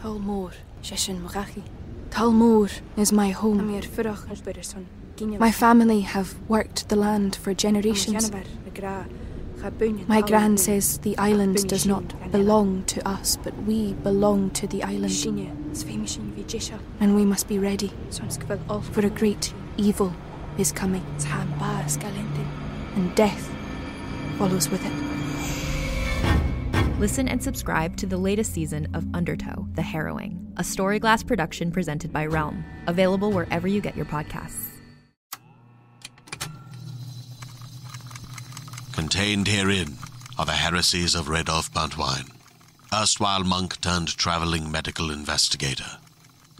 Talmor, Sheshin Morachi. Talmor is my home. My family have worked the land for generations. My gran says the island does not belong to us, but we belong to the island. And we must be ready, for a great evil is coming, and death follows with it. Listen and subscribe to the latest season of Undertow, The Harrowing, a Storyglass production presented by Realm, available wherever you get your podcasts. Contained herein are the heresies of Radolf Buntwine, erstwhile monk turned traveling medical investigator.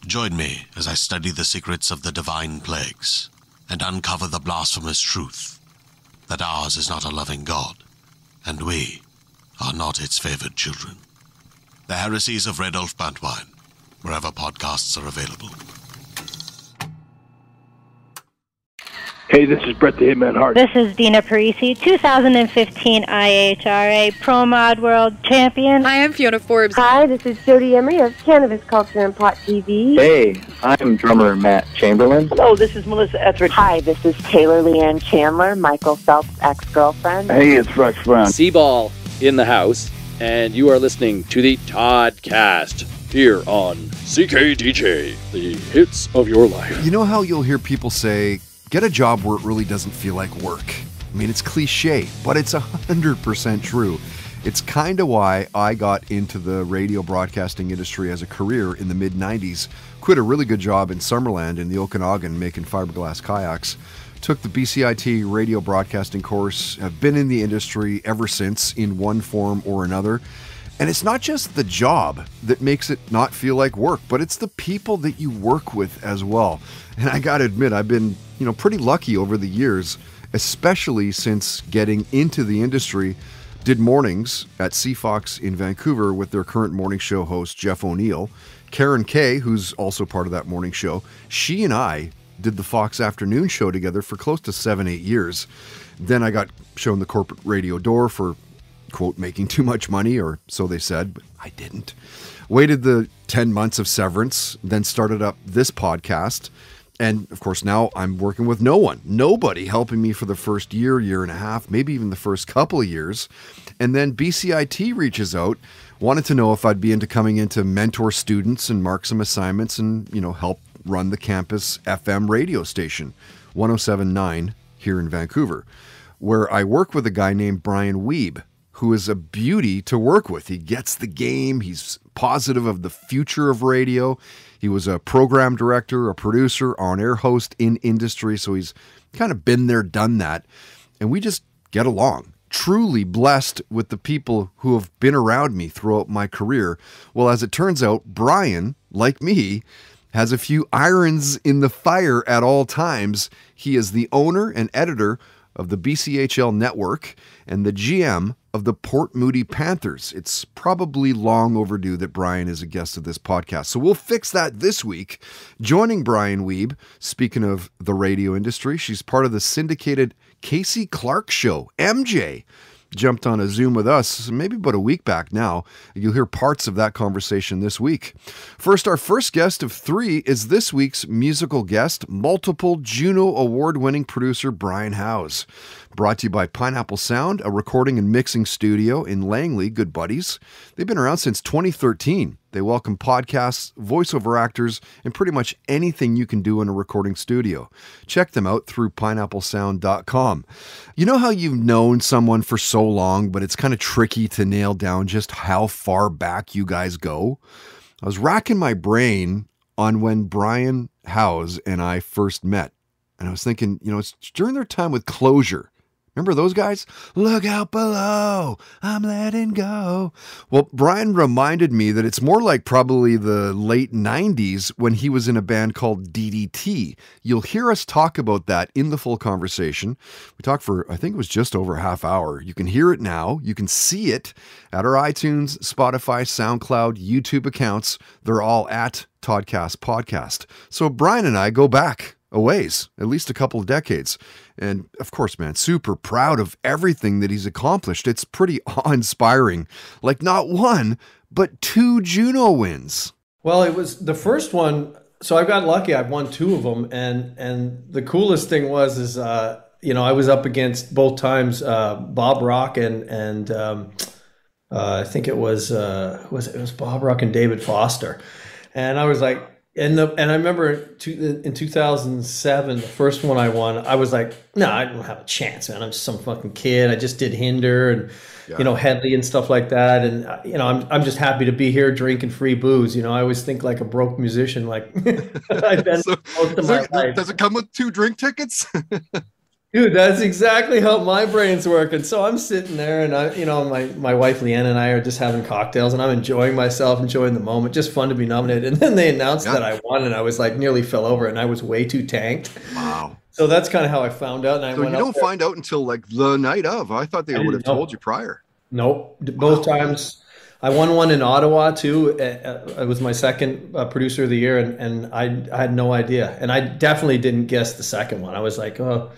Join me as I study the secrets of the divine plagues and uncover the blasphemous truth that ours is not a loving God, and we are not its favored children. The heresies of Radolf Buntwine, wherever podcasts are available. Hey, this is Brett the Hitman Hart. This is Dina Parisi, 2015 IHRA Pro Mod World Champion. Hi, I'm Fiona Forbes. Hi, this is Jody Emery of Cannabis Culture and Pot TV. Hey, I'm drummer Matt Chamberlain. Hello, this is Melissa Etheridge. Hi, this is Taylor Leanne Chandler, Michael Phelps' ex-girlfriend. Hey, it's Rex Brown. Seaball in the house, and you are listening to the Todd Cast here on CKDJ, the hits of your life. You know how you'll hear people say, get a job where it really doesn't feel like work? I mean, it's cliche, but it's 100% true. It's kind of why I got into the radio broadcasting industry as a career in the mid-90s, quit a really good job in Summerland in the Okanagan making fiberglass kayaks, took the BCIT radio broadcasting course, have been in the industry ever since in one form or another. And it's not just the job that makes it not feel like work, but it's the people that you work with as well. And I got to admit, I've been, pretty lucky over the years, especially since getting into the industry. Did mornings at CFox in Vancouver with their current morning show host, Jeff O'Neill. Karen Kay, who's also part of that morning show, she and I did the Fox afternoon show together for close to 7-8 years. Then I got shown the corporate radio door for, quote, making too much money, or so they said, but I didn't. Waited the 10 months of severance, then started up this podcast. And of course, now I'm working with nobody helping me for the first year and a half, maybe even the first couple of years. And then BCIT reaches out, wanted to know if I'd be into coming in to mentor students and mark some assignments and, help run the campus FM radio station, 107.9 here in Vancouver, where I work with a guy named Brian Weibe, who is a beauty to work with. He gets the game. He's positive of the future of radio. He was a program director, a producer, on-air host in industry, so he's kind of been there, done that. And we just get along. Truly blessed with the people who have been around me throughout my career. Well, as it turns out, Brian, like me, has a few irons in the fire at all times. He is the owner and editor of the BCHL network and the GM of the Port Moody Panthers. It's probably long overdue that Brian is a guest of this podcast. So we'll fix that this week. Joining Brian Weibe, speaking of the radio industry, she's part of the syndicated Casey Clark Show. MJ jumped on a Zoom with us maybe about a week back now. You'll hear parts of that conversation this week. First, our first guest of 3 is this week's musical guest, multiple Juno award-winning producer Brian Howes. Brought to you by Pineapple Sound, a recording and mixing studio in Langley, good buddies. They've been around since 2013. They welcome podcasts, voiceover actors, and pretty much anything you can do in a recording studio. Check them out through pineapplesound.com. You know how you've known someone for so long, but it's kind of tricky to nail down just how far back you guys go? I was racking my brain on when Brian Howes and I first met. And I was thinking, it's during their time with Closure. Remember those guys? Look out below, I'm letting go. Well, Brian reminded me that it's more like probably the late 90s when he was in a band called DDT. You'll hear us talk about that in the full conversation. We talked for, I think it was just over a half hour. You can hear it now. You can see it at our iTunes, Spotify, SoundCloud, YouTube accounts. They're all at Toddcast Podcast. So Brian and I go back a ways, at least a couple of decades. And of course, man, super proud of everything that he's accomplished. It's pretty awe-inspiring. Like not one, but 2 Juno wins. Well, it was the first one. So I got lucky. I've won two of them, and the coolest thing was I was up against both times Bob Rock and I think it was it was Bob Rock and David Foster, and I was like, and I remember in 2007, the first one I won, I was like, no, I don't have a chance, man. I'm just some fucking kid. I just did Hinder and Headley and stuff like that, and I'm just happy to be here drinking free booze. I always think like a broke musician, like I've been most of my life. Does it come with 2 drink tickets? Dude, that's exactly how my brain's working. So I'm sitting there, and my wife Leanne and I are just having cocktails, and I'm enjoying myself, enjoying the moment. Just fun to be nominated. And then they announced that I won, and I was like nearly fell over, and I was way too tanked. Wow. So that's kind of how I found out. And so you don't find out until like the night of. I thought they would have told you prior. Nope. Both times. I won one in Ottawa too. It was my second producer of the year, and I had no idea. And I definitely didn't guess the second one. I was like, oh.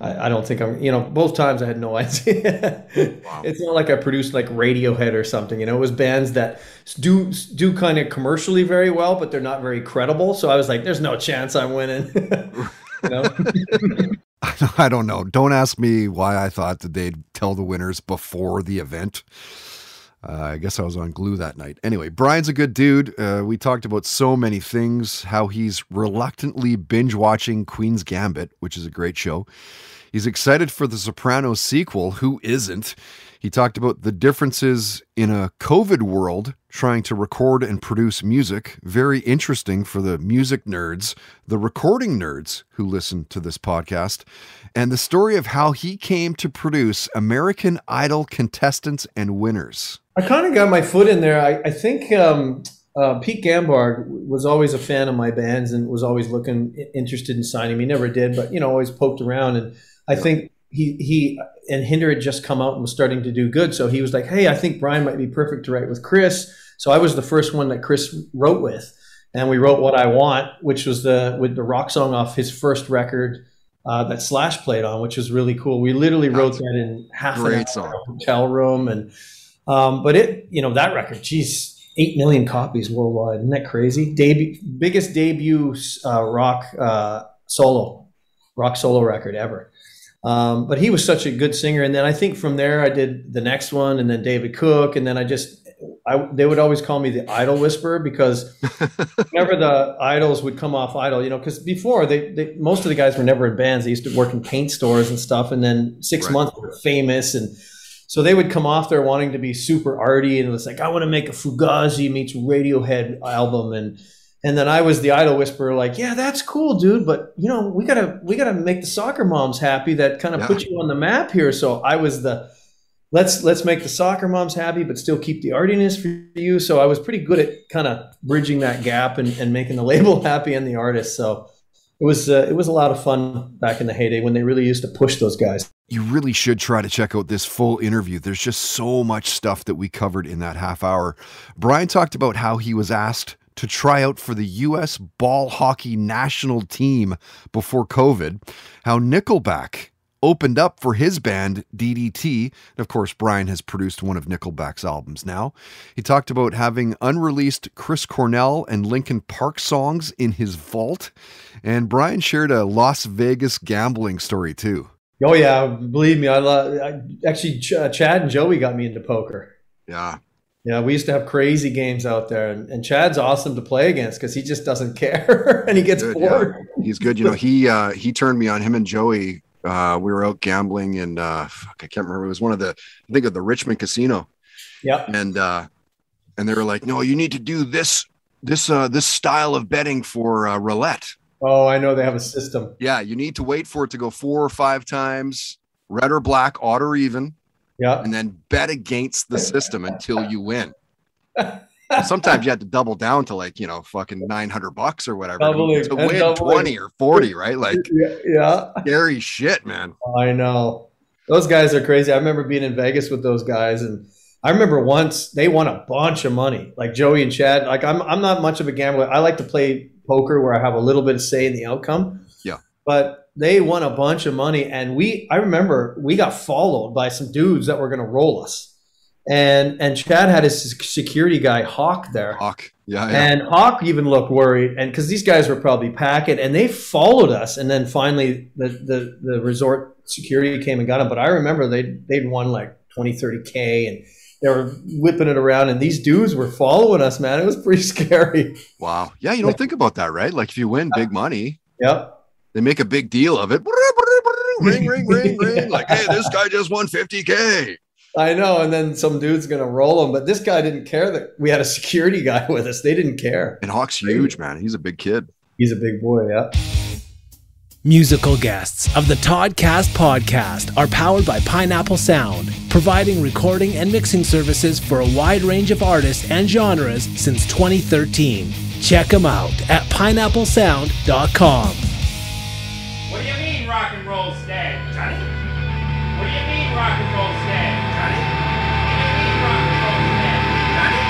I don't think I'm, both times I had no idea. Wow. It's not like I produced like Radiohead or something, it was bands that do kind of commercially very well, but they're not very credible. So I was like, there's no chance I'm winning. I don't know. Don't ask me why I thought that they'd tell the winners before the event. I guess I was on glue that night. Anyway, Brian's a good dude. We talked about so many things, how he's reluctantly binge watching Queen's Gambit, which is a great show. He's excited for the Sopranos sequel. Who isn't? He talked about the differences in a COVID world, trying to record and produce music. Very interesting for the music nerds, the recording nerds who listen to this podcast, and the story of how he came to produce American Idol contestants and winners. I kind of got my foot in there. I think Pete Gambard was always a fan of my bands and was always interested in signing me. Never did, but always poked around. And I think he and Hinder had just come out and was starting to do good. So he was like, hey, I think Brian might be perfect to write with Chris. So I was the first one that Chris wrote with. And we wrote What I Want, which was with the rock song off his first record that Slash played on, which was really cool. We literally wrote that in half an hour in a hotel room. And but that record, geez, 8 million copies worldwide. Isn't that crazy? Biggest debut rock solo record ever. But he was such a good singer. And then I think from there I did the next one, and then David Cook. And then they would always call me the Idol Whisperer, because whenever the idols would come off Idol, because before most of the guys were never in bands. They used to work in paint stores and stuff. And then 6 months they were famous. And so they would come off there wanting to be super arty. And it was like, I want to make a Fugazi meets Radiohead album. And then I was the Idol Whisperer, like, yeah, that's cool, dude. But we gotta make the soccer moms happy. That kind of put you on the map here. So I was the let's make the soccer moms happy, but still keep the artiness for you. So I was pretty good at kind of bridging that gap and making the label happy and the artist. So it was a lot of fun back in the heyday when they really used to push those guys. You really should try to check out this full interview. There's just so much stuff that we covered in that half hour. Brian talked about how he was asked to try out for the U.S. ball hockey national team before COVID, how Nickelback opened up for his band DDT. And of course, Brian has produced one of Nickelback's albums now. He talked about having unreleased Chris Cornell and Linkin Park songs in his vault. And Brian shared a Las Vegas gambling story too. Oh yeah, believe me, actually Chad and Joey got me into poker. Yeah. Yeah, we used to have crazy games out there, and Chad's awesome to play against because he just doesn't care and he gets bored. Yeah. He's good. He turned me on. Him and Joey. We were out gambling, and I can't remember. It was one of I think of the Richmond Casino. Yeah. And they were like, no, you need to do this style of betting for roulette. Oh, I know they have a system. Yeah, you need to wait for it to go 4 or 5 times, red or black, odd or even. Yeah. And then bet against the system until you win. Sometimes you had to double down to fucking $900 or whatever to win 20 or 40, right? Like, yeah, scary shit, man. I know. Those guys are crazy. I remember being in Vegas with those guys, and I remember once they won a bunch of money, like Joey and Chad. Like I'm not much of a gambler. I like to play poker where I have a little bit of say in the outcome. Yeah. But they won a bunch of money, and I remember we got followed by some dudes that were going to roll us. And Chad had his security guy Hawk there. Hawk, yeah. And Hawk even looked worried, and because these guys were probably packing, and they followed us. And then finally, the resort security came and got them. But I remember they'd won like 20, 30K, and they were whipping it around, and these dudes were following us, man. It was pretty scary. Wow. Yeah, you don't think about that, right? Like if you win big money, yep, they make a big deal of it. Ring, ring, ring, ring. Like, hey, this guy just won 50K. I know, and then some dude's going to roll him. But this guy didn't care that we had a security guy with us. They didn't care. And Hawk's huge, man. He's a big kid. He's a big boy, yeah. Musical guests of the Toddcast podcast are powered by Pineapple Sound, providing recording and mixing services for a wide range of artists and genres since 2013. Check them out at pineapplesound.com. What do you mean rock and roll's dead, Johnny? What do you mean rock and roll's dead, Johnny? What do you mean rock and roll's dead, Johnny?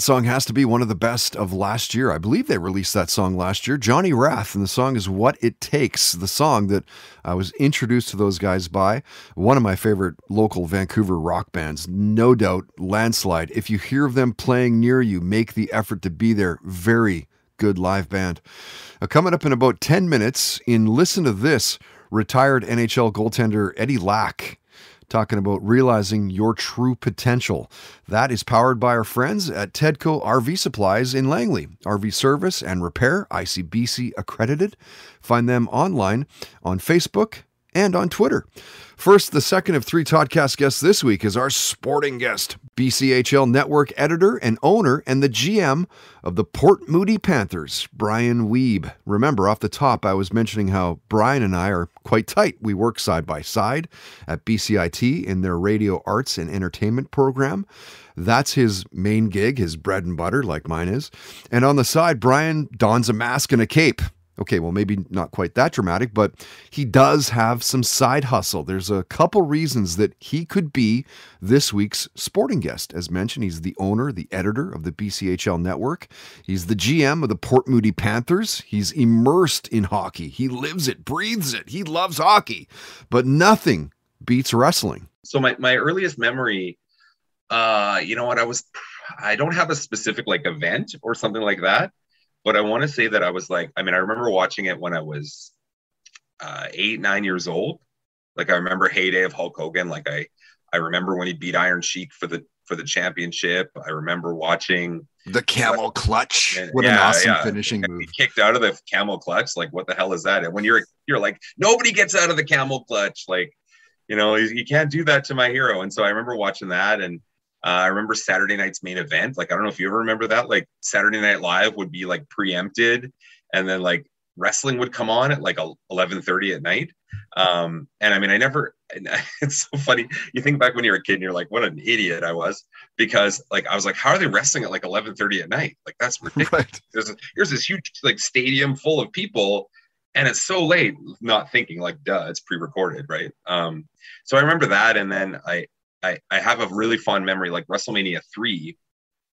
Song has to be one of the best of last year. I believe they released that song last year. Johnny Rath, and the song is What It Takes, the song that I was introduced to those guys by one of my favorite local Vancouver rock bands, no doubt, Landslide. If you hear of them playing near you, make the effort to be there. Very good live band. Coming up in about 10 minutes, in Listen to This, retired NHL goaltender Eddie Lack talking about realizing your true potential. That is powered by our friends at Tedco RV Supplies in Langley. RV service and repair, ICBC accredited. Find them online on Facebook and on Twitter. First, the second of three Toddcast guests this week is our sporting guest, BCHL network editor and owner and the GM of the Port Moody Panthers, Brian Weibe. Remember, off the top, I was mentioning how Brian and I are quite tight. We work side by side at BCIT in their radio arts and entertainment program. That's his main gig, his bread and butter, like mine is. And on the side, Brian dons a mask and a cape. Okay, well, maybe not quite that dramatic, but he does have some side hustle. There's a couple reasons that he could be this week's sporting guest. As mentioned, he's the owner, the editor of the BCHL network. He's the GM of the Port Moody Panthers. He's immersed in hockey. He lives it, breathes it. He loves hockey, but nothing beats wrestling. So my earliest memory, you know what, I don't have a specific like event or something like that. But I want to say that I was like, I mean, I remember watching it when I was 8, 9 years old. Like I remember heyday of Hulk Hogan. Like I remember when he beat Iron Sheik for the championship. I remember watching the camel clutch. What an awesome finishing move. He kicked out of the camel clutch. Like what the hell is that? And when you're like, nobody gets out of the camel clutch. Like, you know, you can't do that to my hero. And so I remember watching that, and I remember Saturday night's main event. Like, I don't know if you ever remember that. Like, Saturday Night Live would be like preempted, and then like wrestling would come on at like 11:30 at night. And I mean, it's so funny. You think back when you were a kid and you're like, what an idiot I was, because like, I was like, how are they wrestling at like 11:30 at night? Like, that's ridiculous. Right. Here's this huge like stadium full of people, and it's so late, not thinking like, duh, it's pre-recorded. Right. So I remember that. And then I have a really fond memory, like WrestleMania 3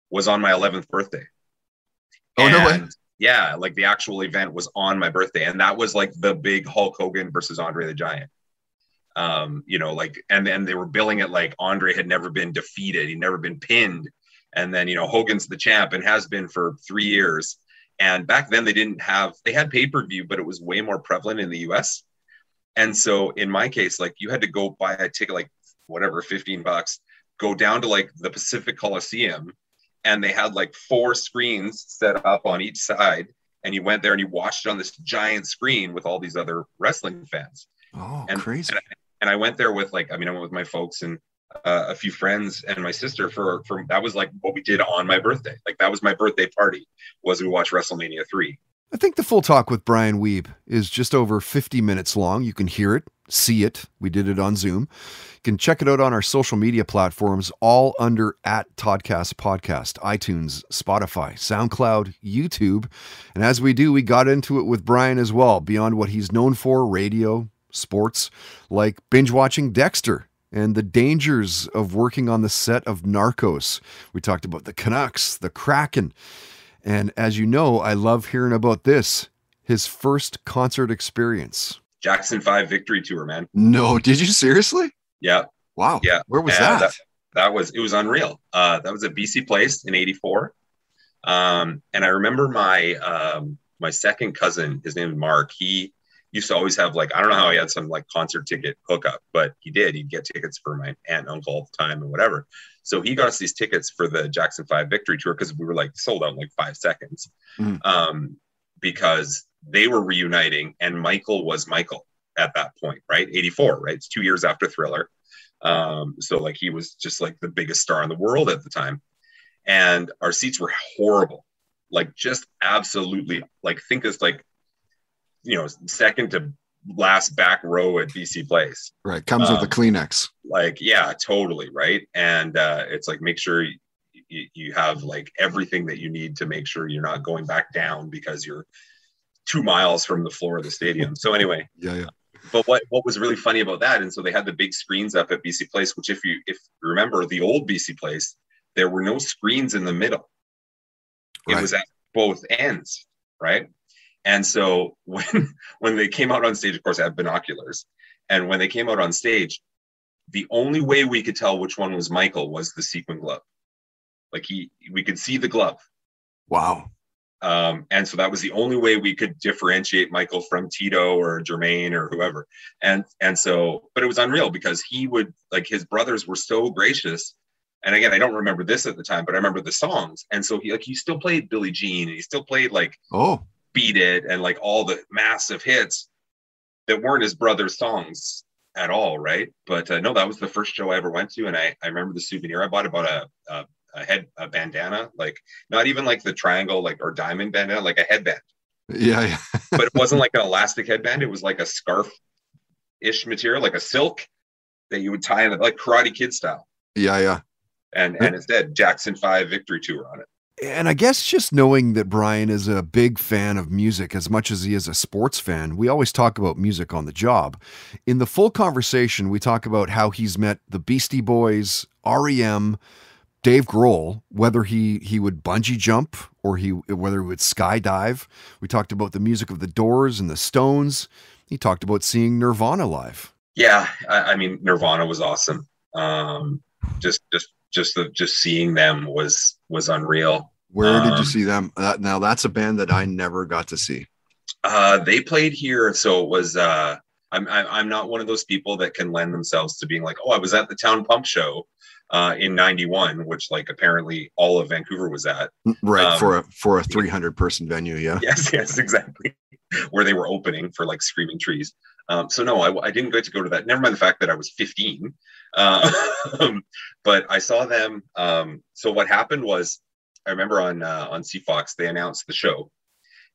was on my 11th birthday. Oh, no way. Yeah, like the actual event was on my birthday, and that was like the big Hulk Hogan versus Andre the Giant. You know, like, and then they were billing it like Andre had never been defeated, he'd never been pinned, and then, you know, Hogan's the champ and has been for 3 years. And back then they had pay-per-view, but it was way more prevalent in the US. And so in my case, like, you had to go buy a ticket, like whatever, $15, go down to like the Pacific Coliseum, and they had like 4 screens set up on each side, and you went there and you watched it on this giant screen with all these other wrestling fans. Oh, and, crazy. And I went there with like, I mean, I went with my folks and a few friends and my sister for that was like what we did on my birthday. Like, that was my birthday party, was we watched WrestleMania 3. I think the full talk with Brian Weibe is just over 50 minutes long. You can hear it, see it. We did it on Zoom. You can check it out on our social media platforms, all under @Toddcast Podcast, iTunes, Spotify, SoundCloud, YouTube. And as we do, we got into it with Brian as well, beyond what he's known for, radio, sports, like binge watching Dexter and the dangers of working on the set of Narcos. We talked about the Canucks, the Kraken. And as you know, I love hearing about this, his first concert experience. Jackson 5 Victory Tour, man. No, did you seriously? Yeah. Wow. Yeah. Where was that? It was unreal. That was at BC Place in 84. And I remember my second cousin, his name is Mark, he used to always have, like, I don't know how he had some like concert ticket hookup, but he did. He'd get tickets for my aunt and uncle all the time and whatever. So he got us these tickets for the Jackson 5 Victory Tour, because we were like sold out in like 5 seconds, because they were reuniting, and Michael was Michael at that point, right? 84, right? It's 2 years after Thriller. So like, he was just like the biggest star in the world at the time. And our seats were horrible, like just absolutely, like, think it's like, you know, second to last back row at BC Place. Right. Comes with the Kleenex. Like, yeah, totally. Right. And it's like, make sure you have like everything that you need to make sure you're not going back down because you're 2 miles from the floor of the stadium. So anyway, yeah. But what was really funny about that, and so they had the big screens up at BC Place, which if you remember the old BC Place, there were no screens in the middle. It was at both ends, right? And so when they came out on stage, of course, I had binoculars. And when they came out on stage, the only way we could tell which one was Michael was the sequin glove. Like, we could see the glove. Wow. And so that was the only way we could differentiate Michael from Tito or Jermaine or whoever. And so, but it was unreal, because he would, like, his brothers were so gracious. And again, I don't remember this at the time, but I remember the songs. And so he still played Billie Jean, and he still played like, Beat It, and like all the massive hits that weren't his brother's songs at all, right? But no, that was the first show I ever went to, and I remember the souvenir I bought about a bandana, like not even like the triangle like or diamond bandana, like a headband. Yeah. But it wasn't like an elastic headband; it was like a scarf-ish material, like a silk that you would tie in, like Karate Kid style. Yeah. And it said Jackson 5 Victory Tour on it. And I guess just knowing that Brian is a big fan of music as much as he is a sports fan, we always talk about music on the job. In the full conversation, we talk about how he's met the Beastie Boys, REM, Dave Grohl, whether he would bungee jump or whether he would skydive. We talked about the music of the Doors and the Stones. He talked about seeing Nirvana live. Yeah, I mean, Nirvana was awesome. Just seeing them was unreal. Where did you see them? Now that's a band that I never got to see. They played here, so it was. I'm not one of those people that can lend themselves to being like, oh, I was at the Town Pump show in '91, which like apparently all of Vancouver was at. Right, for a 300 person venue, yeah. Yes, exactly. Where they were opening for like Screaming Trees. So no, I didn't get to go to that. Never mind the fact that I was 15. But I saw them. So what happened was, I remember on CFox, they announced the show,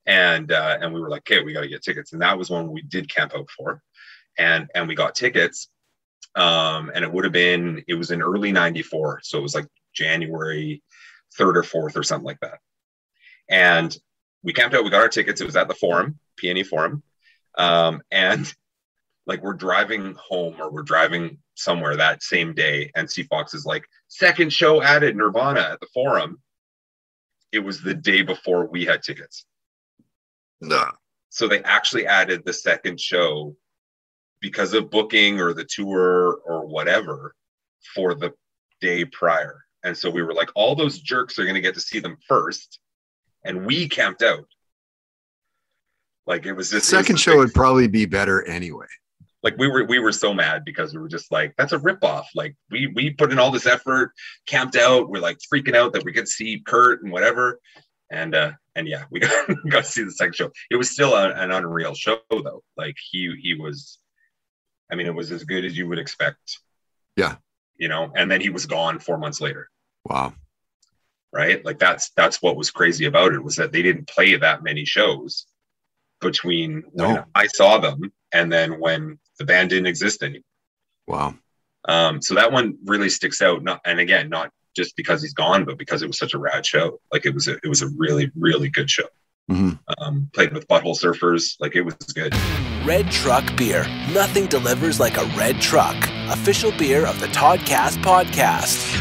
and we were like, okay, we got to get tickets. And that was one we did camp out for, and we got tickets. And it was in early '94. So it was like January 3rd or 4th or something like that. And we camped out, we got our tickets. It was at the Forum, PNE Forum. And like we're driving home or we're driving somewhere that same day, and CFox is like, second show added, Nirvana at the Forum. It was the day before we had tickets. Nah. So they actually added the second show because of booking or the tour or whatever for the day prior. And so we were like, all those jerks are going to get to see them first. And we camped out. Like it was just, the second show would probably be better anyway. Like we were so mad because we were just like, that's a ripoff. Like we put in all this effort, camped out. We're like freaking out that we could see Kurt and whatever. And yeah, we got to see the second show. It was still an unreal show though. Like he was, I mean, it was as good as you would expect. Yeah. You know, and then he was gone 4 months later. Wow. Right. Like that's what was crazy about it, was that they didn't play that many shows between when I saw them and then when the band didn't exist anymore. Wow. So that one really sticks out. Not just because he's gone, but because it was such a rad show. Like it was a really, really good show. Mm-hmm. Played with Butthole Surfers. Like it was good. Red Truck Beer. Nothing delivers like a red truck. Official beer of the Toddcast podcast.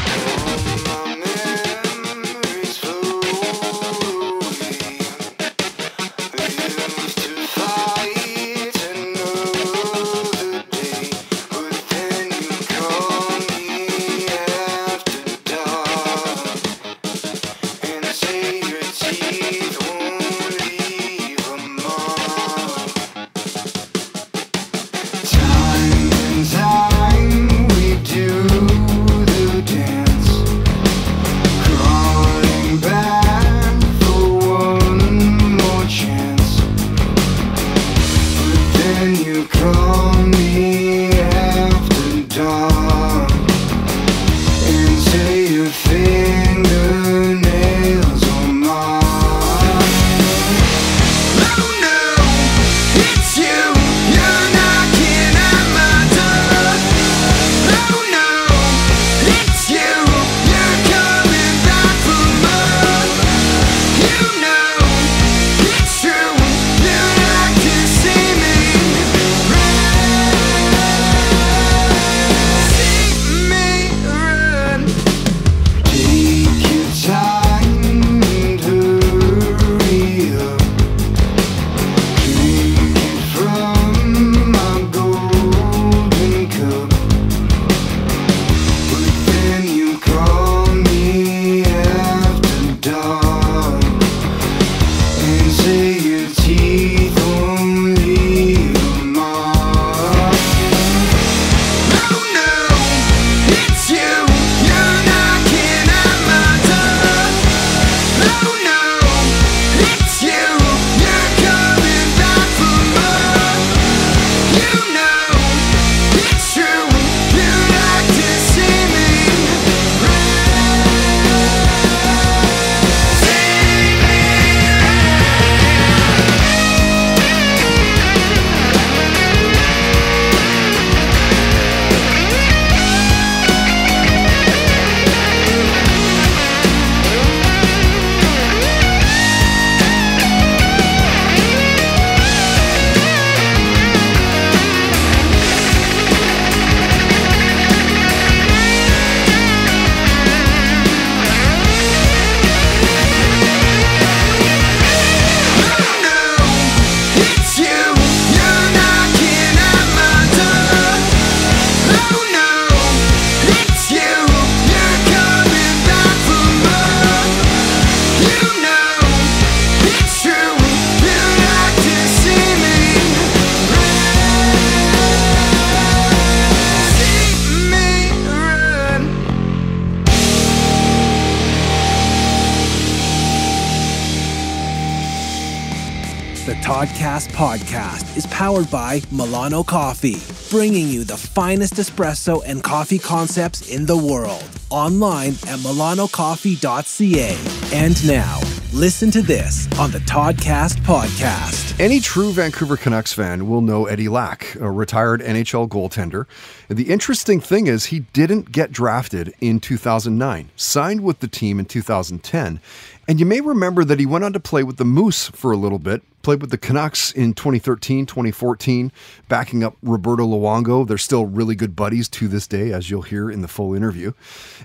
Toddcast podcast is powered by Milano Coffee, bringing you the finest espresso and coffee concepts in the world. Online at milanocoffee.ca. And now, listen to this on the Toddcast podcast. Any true Vancouver Canucks fan will know Eddie Lack, a retired NHL goaltender. The interesting thing is he didn't get drafted in 2009, signed with the team in 2010, and you may remember that he went on to play with the Moose for a little bit, played with the Canucks in 2013, 2014, backing up Roberto Luongo. They're still really good buddies to this day, as you'll hear in the full interview.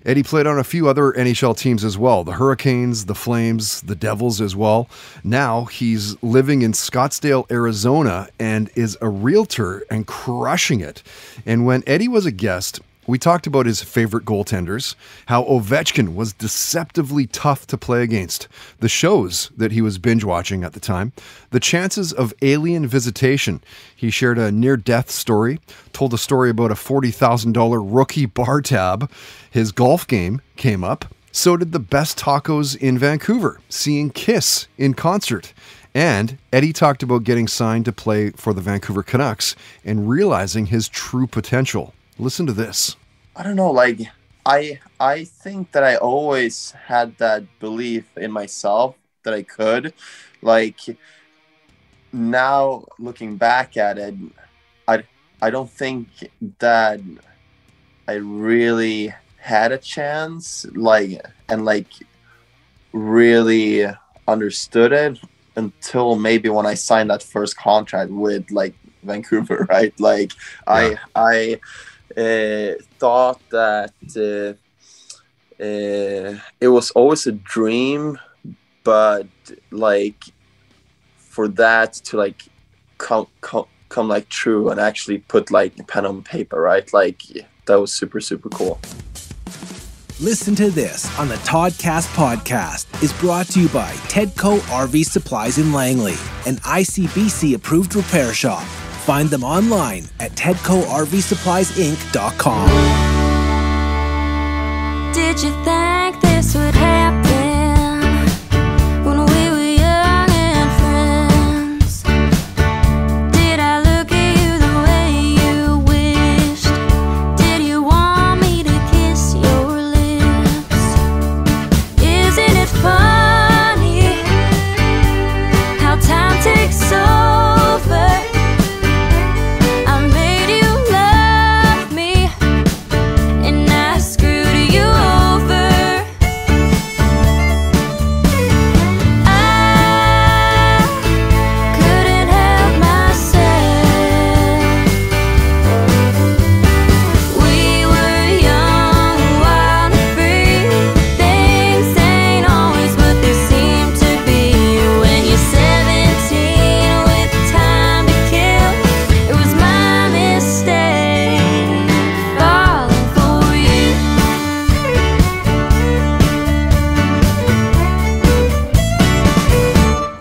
Eddie played on a few other NHL teams as well, the Hurricanes, the Flames, the Devils as well. Now he's living in Scottsdale, Arizona, and is a realtor and crushing it. And when Eddie was a guest, we talked about his favorite goaltenders, how Ovechkin was deceptively tough to play against, the shows that he was binge watching at the time, the chances of alien visitation. He shared a near-death story, told a story about a $40,000 rookie bar tab. His golf game came up. So did the best tacos in Vancouver, seeing Kiss in concert. And Eddie talked about getting signed to play for the Vancouver Canucks and realizing his true potential. Listen to this. I don't know, like, I think that I always had that belief in myself that I could. Like, now looking back at it, I don't think that I really had a chance, really understood it until maybe when I signed that first contract with, like, Vancouver, right? Like, yeah. I thought that it was always a dream, but like for that to like come like true and actually put like a pen on paper, right? Like that was super cool. Listen to this on the Toddcast podcast is brought to you by Tedco RV Supplies in Langley, an ICBC approved repair shop. Find them online at TedcoRVSuppliesInc.com. Did you think this would happen when we were young and friends? Did I look at you the way you wished? Did you want me to kiss your lips? Isn't it funny how time takes over?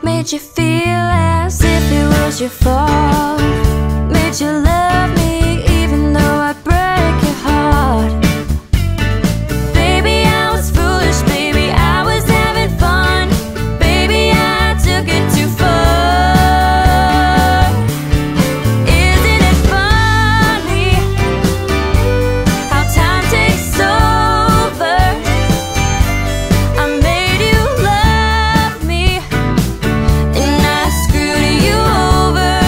Made you feel as if it was your fault. Made you love me even though I break your heart. Baby, I was foolish, baby, I was having fun. Baby, I took it too far. Isn't it funny how time takes over? I made you love me and I screwed you over.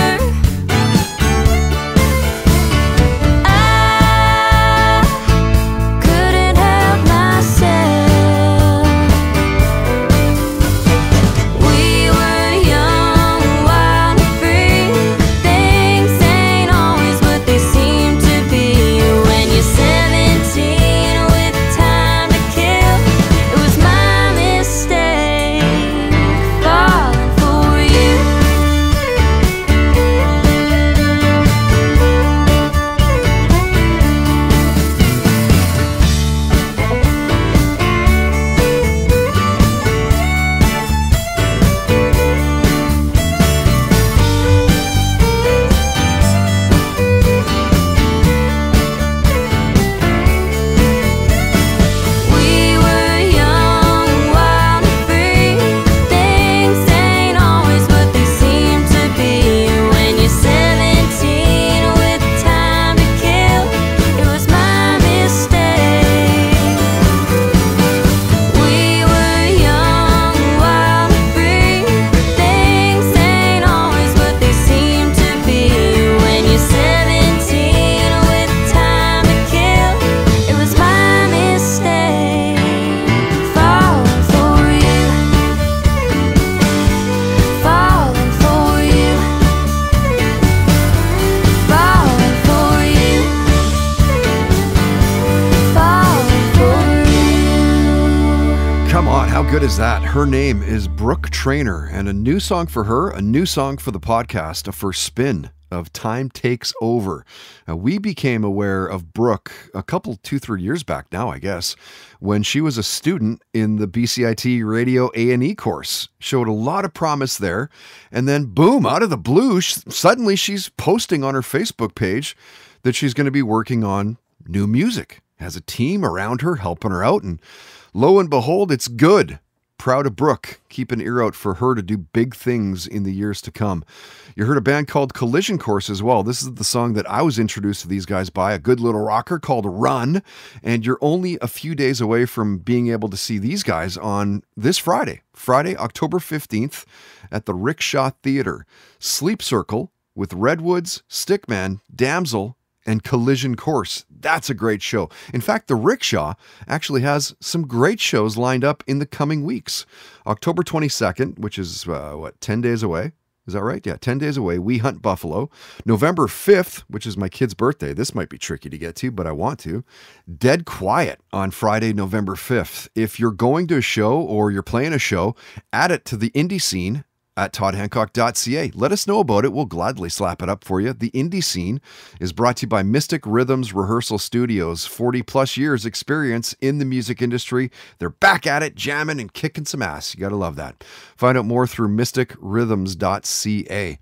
good is that? Her name is Brooke Traynor, and a new song for her, a new song for the podcast, a first spin of Time Takes Over. Now, we became aware of Brooke a couple, 2-3 years back now, I guess, when she was a student in the BCIT radio A&E course. Showed a lot of promise there, and then boom, out of the blue, suddenly she's posting on her Facebook page that she's going to be working on new music. Has a team around her helping her out, and lo and behold, it's good. Proud of Brooke. Keep an ear out for her to do big things in the years to come. You heard a band called Collision Course as well. This is the song that I was introduced to these guys by, a good little rocker called Run. And you're only a few days away from being able to see these guys on this Friday, October 15th at the Rickshaw Theater. Sleep Circle with Redwoods, Stickman, Damsel, and Collision Course. That's a great show. In fact, the Rickshaw actually has some great shows lined up in the coming weeks. October 22nd, which is, 10 days away? Is that right? Yeah, 10 days away. We Hunt Buffalo. November 5th, which is my kid's birthday. This might be tricky to get to, but I want to. Dead Quiet on Friday, November 5th. If you're going to a show or you're playing a show, add it to the indie scene at toddhancock.ca. Let us know about it. We'll gladly slap it up for you. The indie scene is brought to you by Mystic Rhythms Rehearsal Studios. 40 plus years experience in the music industry. They're back at it, jamming and kicking some ass. You got to love that. Find out more through mysticrhythms.ca.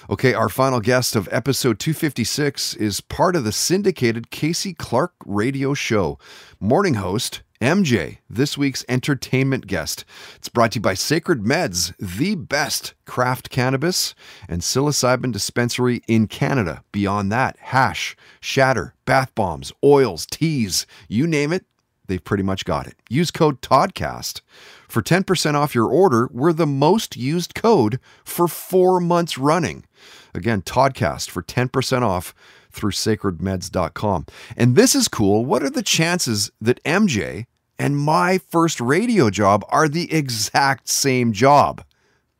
Okay, our final guest of episode 256 is part of the syndicated Casey Clark radio show. Morning host MJ, this week's entertainment guest. It's brought to you by Sacred Meds, the best craft cannabis and psilocybin dispensary in Canada. Beyond that, hash, shatter, bath bombs, oils, teas, you name it, they've pretty much got it. Use code TODCAST for 10% off your order. We're the most used code for 4 months running. Again, TODCAST for 10% off through sacredmeds.com. And this is cool. What are the chances that MJ and my first radio job are the exact same job?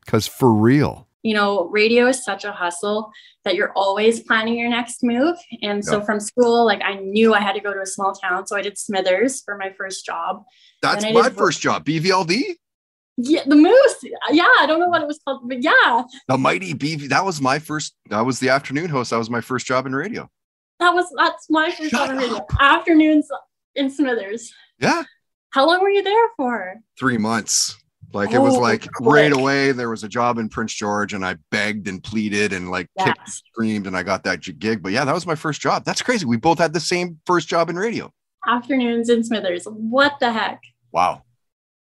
Because for real. You know, radio is such a hustle that you're always planning your next move. And so from school, like I knew I had to go to a small town. So I did Smithers for my first job. That's my first job. BVLD? Yeah, the Moose. Yeah, I don't know what it was called, but yeah. The Mighty BV. That was my first. I was the afternoon host. That was my first job in radio. That's my first job in radio. Afternoons in Smithers. Yeah. How long were you there for? 3 months. Like it was like right away. There was a job in Prince George, and I begged and pleaded and kicked and screamed, and I got that gig. But yeah, that was my first job. That's crazy. We both had the same first job in radio. Afternoons in Smithers. What the heck? Wow.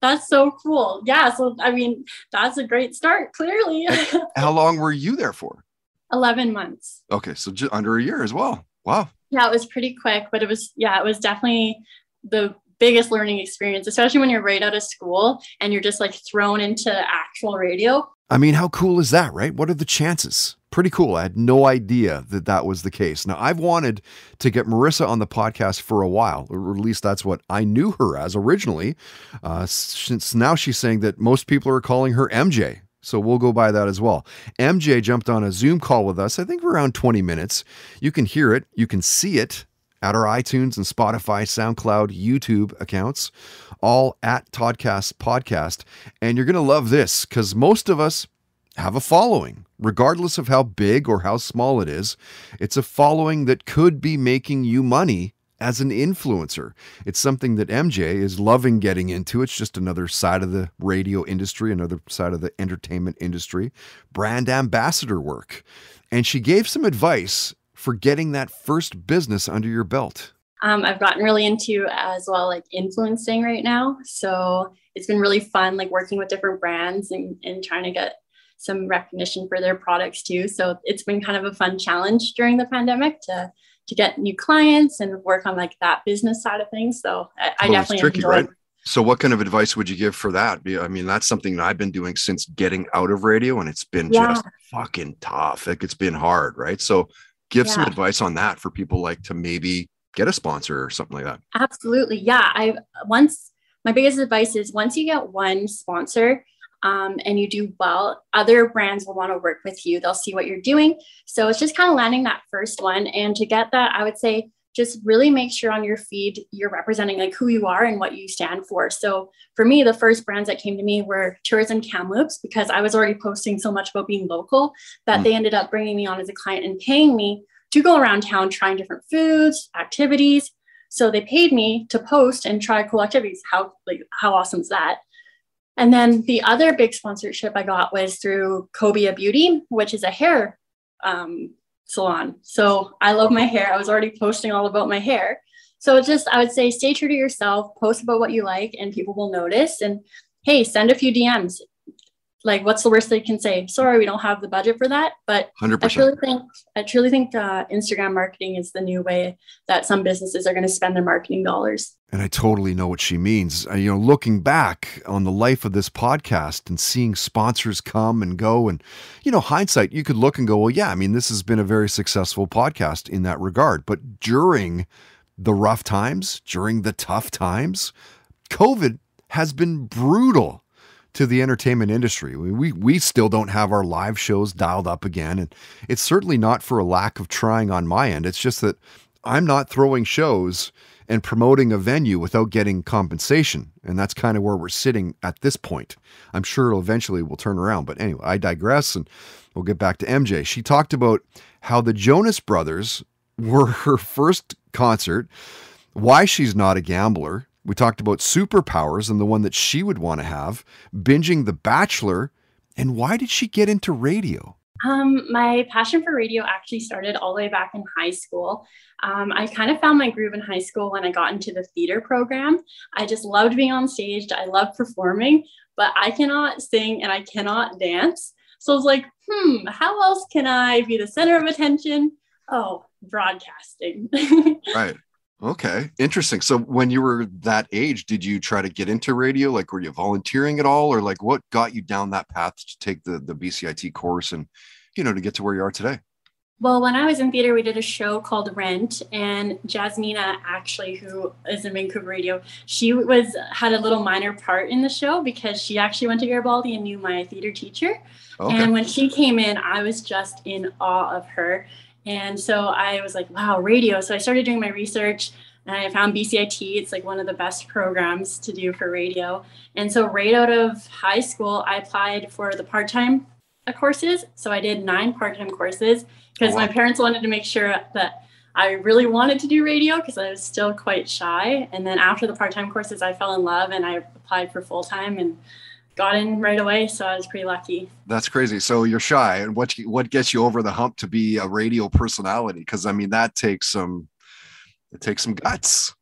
That's so cool. Yeah. So, I mean, that's a great start, clearly. How long were you there for? 11 months. Okay. So just under a year as well. Wow. Yeah, it was pretty quick, but it was definitely the biggest learning experience, especially when you're right out of school and you're just like thrown into actual radio. I mean, how cool is that, right? What are the chances? Pretty cool. I had no idea that that was the case. Now, I've wanted to get Marissa on the podcast for a while, or at least that's what I knew her as originally. Since now she's saying that most people are calling her MJ. So we'll go by that as well. MJ jumped on a Zoom call with us, I think around 20 minutes. You can hear it. You can see it at our iTunes and Spotify, SoundCloud, YouTube accounts, all at Toddcast Podcast. And you're going to love this because most of us have a following, regardless of how big or how small it is. It's a following that could be making you money as an influencer. It's something that MJ is loving getting into. It's just another side of the radio industry, another side of the entertainment industry, brand ambassador work. And she gave some advice for getting that first business under your belt. I've gotten really into as well, like influencing right now. So it's been really fun, like working with different brands and trying to get some recognition for their products too. So it's been kind of a fun challenge during the pandemic to get new clients and work on like that business side of things. So I definitely tricky, enjoy right? So what kind of advice would you give for that? I mean, that's something that I've been doing since getting out of radio, and it's been just fucking tough. Like it's been hard, right? So give some advice on that for people like to maybe get a sponsor or something like that. Absolutely. Yeah. My biggest advice is once you get one sponsor, and you do well, other brands will want to work with you. They'll see what you're doing. So it's just kind of landing that first one. And to get that, I would say just really make sure on your feed you're representing like who you are and what you stand for. So for me, the first brands that came to me were Tourism Kamloops, because I was already posting so much about being local that they ended up bringing me on as a client and paying me to go around town trying different foods, activities. So they paid me to post and try cool activities. How awesome is that? And then the other big sponsorship I got was through Cobia Beauty, which is a hair salon. So I love my hair. I was already posting all about my hair. So it's just, I would say, stay true to yourself, post about what you like, and people will notice. And hey, send a few DMs. Like, what's the worst they can say? Sorry, we don't have the budget for that. But 100%. I truly think Instagram marketing is the new way that some businesses are going to spend their marketing dollars. And I totally know what she means. Looking back on the life of this podcast and seeing sponsors come and go, and, hindsight, you could look and go, well, yeah, I mean, this has been a very successful podcast in that regard. But during the rough times, during the tough times, COVID has been brutal to the entertainment industry. We still don't have our live shows dialed up again. And it's certainly not for a lack of trying on my end. It's just that I'm not throwing shows and promoting a venue without getting compensation. And that's kind of where we're sitting at this point. I'm sure it'll eventually will turn around. But anyway, I digress, and we'll get back to MJ. She talked about how the Jonas Brothers were her first concert, why she's not a gambler. We talked about superpowers and the one that she would want to have, binging The Bachelor, and why did she get into radio? My passion for radio actually started all the way back in high school. I kind of found my groove in high school when I got into the theater program. I just loved being on stage. I loved performing, but I cannot sing and I cannot dance. So I was like, how else can I be the center of attention? Oh, broadcasting. Right. Okay. Interesting. So when you were that age, did you try to get into radio? Like, were you volunteering at all? Or like, what got you down that path to take the BCIT course and, to get to where you are today? Well, when I was in theater, we did a show called Rent, and Jasmina, actually, who is in Vancouver radio, she had a little minor part in the show because she actually went to Garibaldi and knew my theater teacher. Okay. And when she came in, I was just in awe of her. And so I was like, wow, radio. So I started doing my research, and I found BCIT. It's like one of the best programs to do for radio. And so right out of high school, I applied for the part-time courses. So I did 9 part-time courses because my parents wanted to make sure that I really wanted to do radio because I was still quite shy. And then after the part-time courses, I fell in love and I applied for full-time and got in right away. So I was pretty lucky. That's crazy. So you're shy. And what gets you over the hump to be a radio personality? Because I mean, that takes some guts.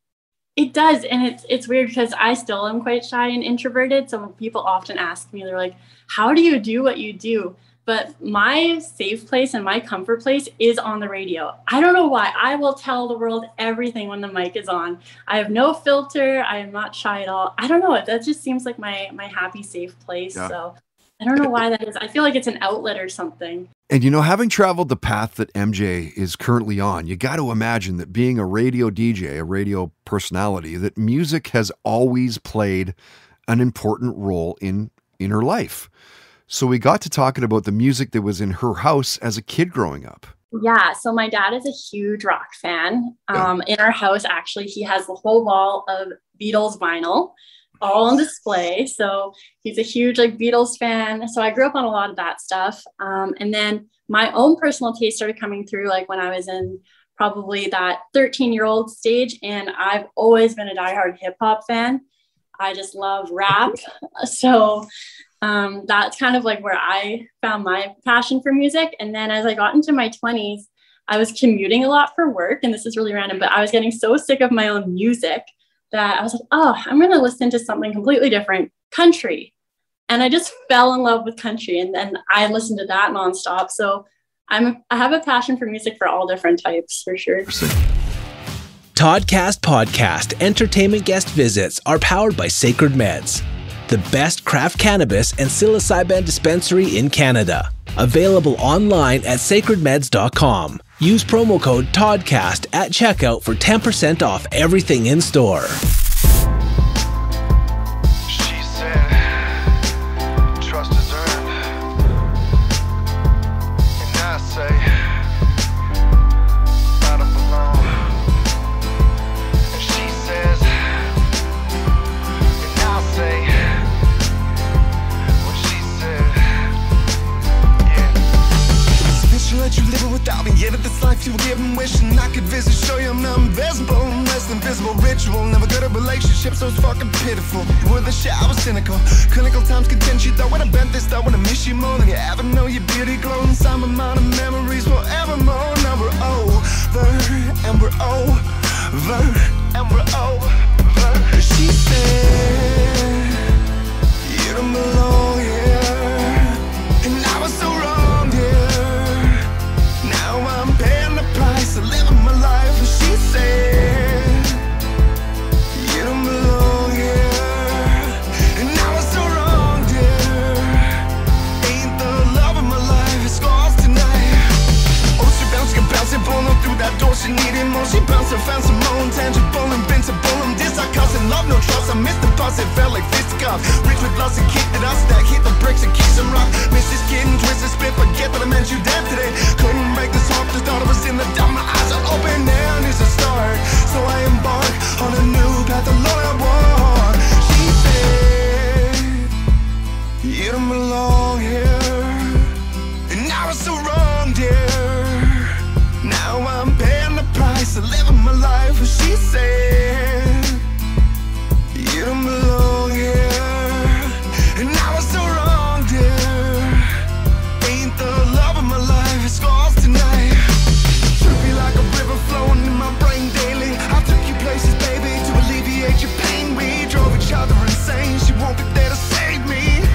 It does. And it's weird because I still am quite shy and introverted. So people often ask me, they're like, how do you do what you do? But my safe place and my comfort place is on the radio. I don't know why. I will tell the world everything when the mic is on. I have no filter. I am not shy at all. I don't know. That just seems like my happy, safe place. Yeah. So I don't know why that is. I feel like it's an outlet or something. And having traveled the path that MJ is currently on, you got to imagine that being a radio DJ, a radio personality, that music has always played an important role in her life. So we got to talking about the music that was in her house as a kid growing up. Yeah. So my dad is a huge rock fan. In our house, actually, he has the whole wall of Beatles vinyl all on display. So he's a huge Beatles fan. So I grew up on a lot of that stuff. And then my own personal taste started coming through when I was in probably that 13-year-old stage. And I've always been a diehard hip hop fan. I just love rap. So that's kind of where I found my passion for music. And then as I got into my 20s, I was commuting a lot for work. And this is really random, but I was getting so sick of my own music that I was like, oh, I'm going to listen to something completely different, country. And I just fell in love with country. And then I listened to that nonstop. So I have a passion for music for all different types, for sure. Toddcast Podcast entertainment guest visits are powered by Sacred Meds, the best craft cannabis and psilocybin dispensary in Canada. Available online at sacredmeds.com. Use promo code TODCAST at checkout for 10% off everything in store. She said, trust is earned. And I say, I don't belong. that you living without me. Yet at this life you were given, wishing I could visit, show you I'm not invisible. Less than visible ritual, never good at relationships, so it's fucking pitiful. You were the shit, I was cynical. Clinical times content you, thought when I bent this, thought when I miss you more than you ever know. Your beauty glowing inside my mind and memories forevermore. Now we're over, and we're over, and we're over. She said, you don't belong here, and I was so wrong, dear. Now I'm paying the price of living my life. And she said, you don't belong here, and I was so wrong, dear. Ain't the love of my life, it's scars tonight. Oh, she bouncing, pulling through that door. She needed more. She bounced and found some more intangible, invincible. I'm causing love, no trust. I missed the bus, it felt like fisticuffs. Rich with loss and kicked it up, stack, hit the bricks and keep some rock. Miss this kid and twist and spit, forget that I meant you dead today. Couldn't break this heart, just thought I was in the dark. My eyes are open, and it's a start. So I embark on a new path, the Lord I walk. She said, you don't belong here, and I was so wrong, dear. Now I'm paying the price of living my life. She said, you don't belong here, and I was so wrong, dear. Ain't the love of my life, it's scars tonight. Should be like a river flowing in my brain daily. I took you places, baby, to alleviate your pain. We drove each other insane. She won't be there to save me.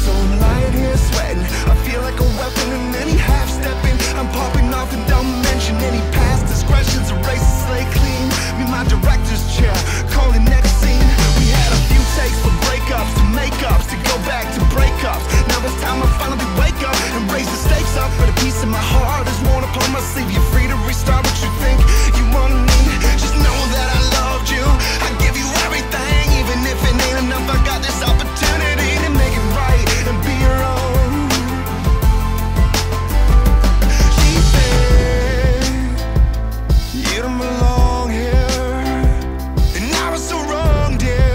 So I'm lying here sweating. I feel like a weapon in any half-stepping. I'm popping off and don't mention any past discretions. Erase the slate clean. Me, my director's chair, calling next scene. We had a few takes for breakups, to makeups, to go back to breakups. Now it's time I finally wake up and raise the stakes up. But a piece of my heart is worn upon my sleeve. You're free to restart what you think you want me. Just know that I loved you. I give you everything, even if it ain't enough. I got this opportunity to make it right and be your own. She said, you don't belong here, and I was so wrong, dear.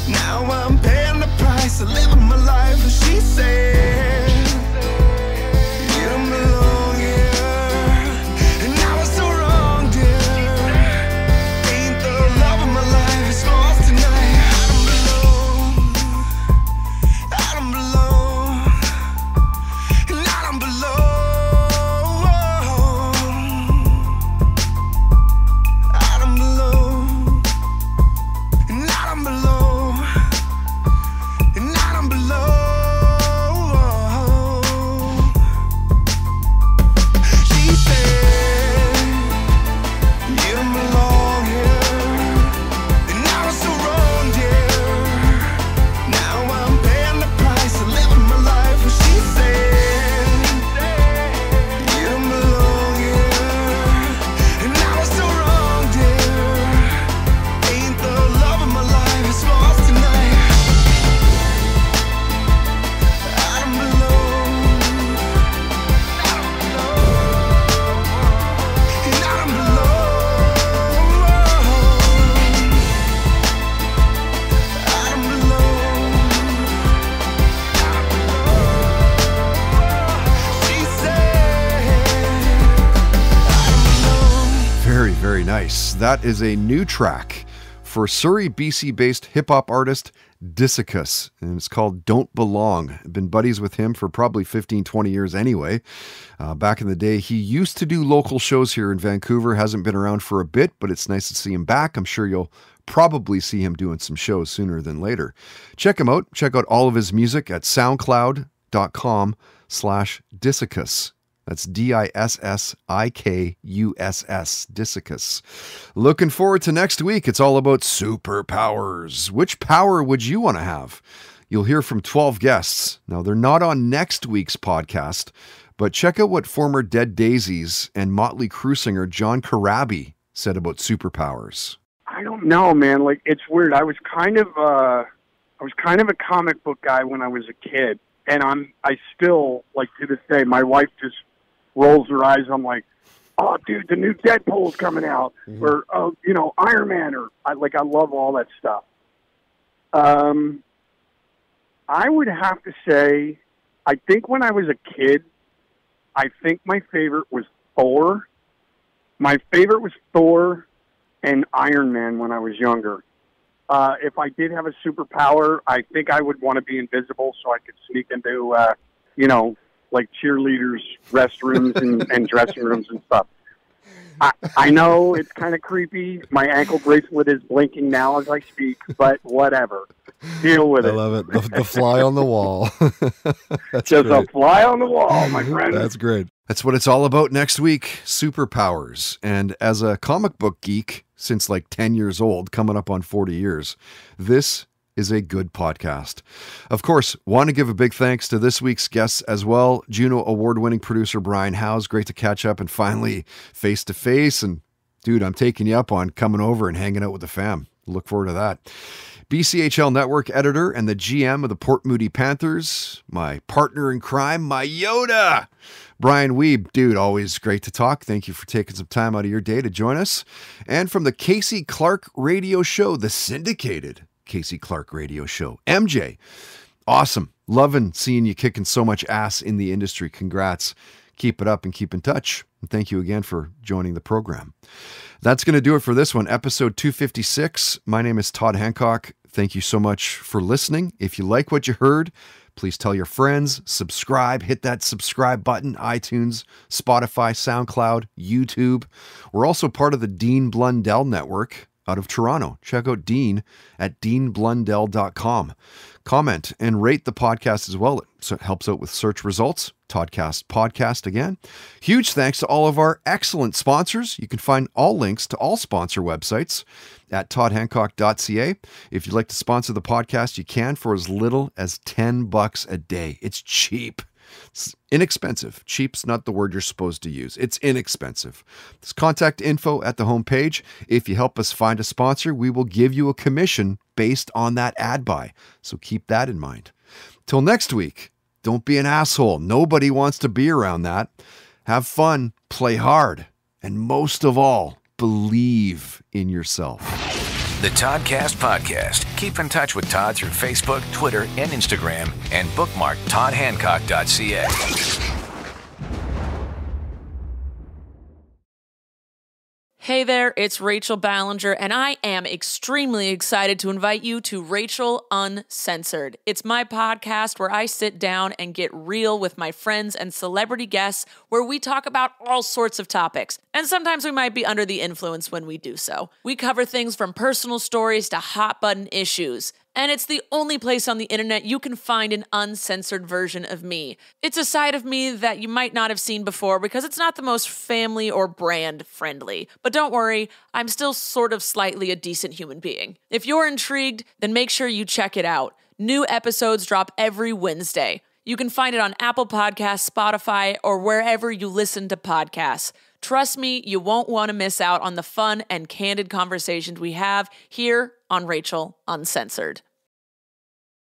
Now I'm paying the price of living my life. And she said, you don't belong here, and I was so wrong, dear. Ain't the love of my life, it's lost tonight. I don't belong, and I don't belong. I don't belong, and I don't belong, and I don't belong. She said, you don't belong here, and I was so wrong, dear. Now I'm paying the price of living my life. And she said, you don't belong here, and I was so wrong, dear. Ain't the love of my life, it's lost tonight. I don't belong, and I don't belong. I don't belong. She said, Very, very nice. That is a new track for Surrey, BC-based hip-hop artist Dissicus, and it's called Don't Belong. I've been buddies with him for probably 15, 20 years anyway. Back in the day, he used to do local shows here in Vancouver. Hasn't been around for a bit, but it's nice to see him back. I'm sure you'll probably see him doing some shows sooner than later. Check him out. Check out all of his music at soundcloud.com/Dissicus. That's Dissikuss, Dissicus. Looking forward to next week. It's all about superpowers. Which power would you want to have? You'll hear from 12 guests. Now, they're not on next week's podcast, but check out what former Dead Daisies and Motley Crue singer John Corabi said about superpowers. I don't know, man. Like, it's weird. I was kind of a comic book guy when I was a kid, and I still, like, to this day, my wife just rolls her eyes. I'm like, oh, dude, the new Deadpool's coming out, or Iron Man, or I love all that stuff. I would have to say I think when I was a kid, I think my favorite was Thor. My favorite was Thor and Iron Man when I was younger. If I did have a superpower, I think I would want to be invisible so I could sneak into, like cheerleaders' restrooms and dressing rooms and stuff. I know it's kind of creepy. My ankle bracelet is blinking now as I speak, but whatever. Deal with it. I love it. The fly on the wall. That's just great. a fly on the wall, my friend. That's great. That's what it's all about next week, superpowers. And as a comic book geek since like 10 years old, coming up on 40 years, this is a good podcast. Of course, want to give a big thanks to this week's guests as well. Juno award-winning producer Brian Howes. Great to catch up and finally face-to-face. And dude, I'm taking you up on coming over and hanging out with the fam. Look forward to that. BCHL Network editor and the GM of the Port Moody Panthers, my partner in crime, my Yoda, Brian Weibe. Dude, always great to talk. Thank you for taking some time out of your day to join us. And from the Casey Clark Radio Show, the syndicated Casey Clark Radio Show, MJ, awesome. Loving seeing you kicking so much ass in the industry. Congrats. Keep it up and keep in touch. And thank you again for joining the program. That's going to do it for this one, episode 256. My name is Todd Hancock. Thank you so much for listening. If you like what you heard, please tell your friends, subscribe, hit that subscribe button, iTunes, Spotify, SoundCloud, YouTube. We're also part of the Dean Blundell Network out of Toronto. Check out Dean at deanblundell.com. Comment and rate the podcast as well. It helps out with search results. Toddcast podcast again. Huge thanks to all of our excellent sponsors. You can find all links to all sponsor websites at toddhancock.ca. If you'd like to sponsor the podcast, you can for as little as $10 a day. It's cheap. It's inexpensive. Cheap's not the word you're supposed to use. It's inexpensive. There's contact info at the homepage. If you help us find a sponsor, we will give you a commission based on that ad buy. So keep that in mind. Till next week, don't be an asshole. Nobody wants to be around that. Have fun, play hard, and most of all, believe in yourself. The Toddcast Podcast. Keep in touch with Todd through Facebook, Twitter, and Instagram, and bookmark toddhancock.ca. Hey there, it's Rachel Ballinger, and I am extremely excited to invite you to Rachel Uncensored. It's my podcast where I sit down and get real with my friends and celebrity guests, where we talk about all sorts of topics. And sometimes we might be under the influence when we do so. We cover things from personal stories to hot button issues. And it's the only place on the internet you can find an uncensored version of me. It's a side of me that you might not have seen before because it's not the most family or brand friendly. But don't worry, I'm still sort of slightly a decent human being. If you're intrigued, then make sure you check it out. New episodes drop every Wednesday. You can find it on Apple Podcasts, Spotify, or wherever you listen to podcasts. Trust me, you won't want to miss out on the fun and candid conversations we have here on Rachel Uncensored.